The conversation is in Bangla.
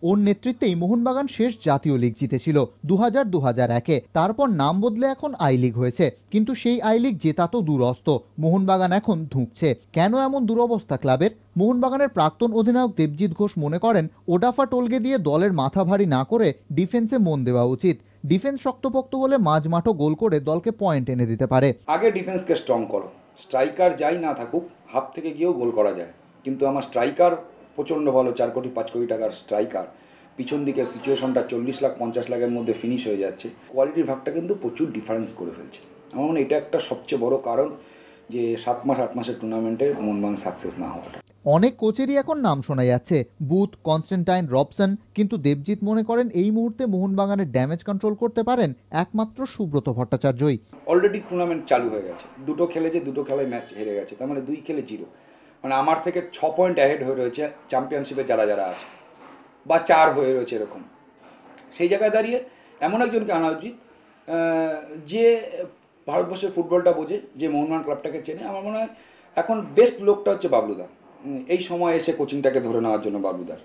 ওর নেতৃত্বেই মোহনবাগান শেষ জাতীয় লিগ জিতেছিল 2000-2001-এ। তারপর নাম বদলে এখন আই লিগ হয়েছে, কিন্তু সেই আই লিগ জেতা তো দূরস্ত, মোহনবাগান এখন ধুঁকছে। কেন এমন দুরবস্থা ক্লাবের? মোহনবাগানের প্রাক্তন অধিনায়ক দেবজিৎ ঘোষ মনে করেন ওডাফা টোলগে দিয়ে দলের মাথা ভারী না করে ডিফেন্সে মন দেওয়া উচিত। ডিফেন্স শক্তপোক্ত হলে মাঝ মাঠও গোল করে দলকে পয়েন্ট এনে দিতে পারে। আগে ডিফেন্সকে স্ট্রং করো, স্ট্রাইকার যাই না থাকুক হাফ থেকে গিয়েও গোল করা যায়, কিন্তু আমার স্ট্রাইকার প্রচণ্ড ভালো, 4 কোটি 5 কোটি টাকার স্ট্রাইকার, পিছন দিকের সিচুয়েশনটা 40 লাখ 50 লাখের মধ্যে ফিনিশ হয়ে যাচ্ছে। কোয়ালিটির ভাগটা কিন্তু প্রচুর ডিফারেন্স করে ফেলছে। আমার মনে হয় এটা একটা সবচেয়ে বড় কারণ যে 7 মাস 8 মাসের টুর্নামেন্টে মোহনবাগান সাকসেস না হওয়াটা। অনেক কোচেরই এখন নাম শোনা যাচ্ছে, বুথ, কনস্ট্যান্টাইন, রবসন, কিন্তু দেবজিৎ মনে করেন এই মুহূর্তে মোহনবাগানের ড্যামেজ কন্ট্রোল করতে পারেন একমাত্র সুব্রত ভট্টাচার্যই। অলরেডি টুর্নামেন্ট চালু হয়ে গেছে, দুটো খেলেছে, দুটো খেলায় ম্যাচ হেরে গেছে, তার মানে 2 খেলে 0, মানে আমার থেকে 6 পয়েন্ট অ্যাহেড হয়ে রয়েছে চ্যাম্পিয়নশিপে যারা যারা আছে, বা 4 হয়ে রয়েছে এরকম। সেই জায়গায় দাঁড়িয়ে এমন একজনকে আনা উচিত যে ভারতবর্ষের ফুটবলটা বোঝে, যে মোহনবাগান ক্লাবটাকে চেনে। আমার মনে হয় এখন বেস্ট লোকটা হচ্ছে বাবলুদা, এই সময় এসে কোচিংটাকে ধরে নেওয়ার জন্য বাবলুদার।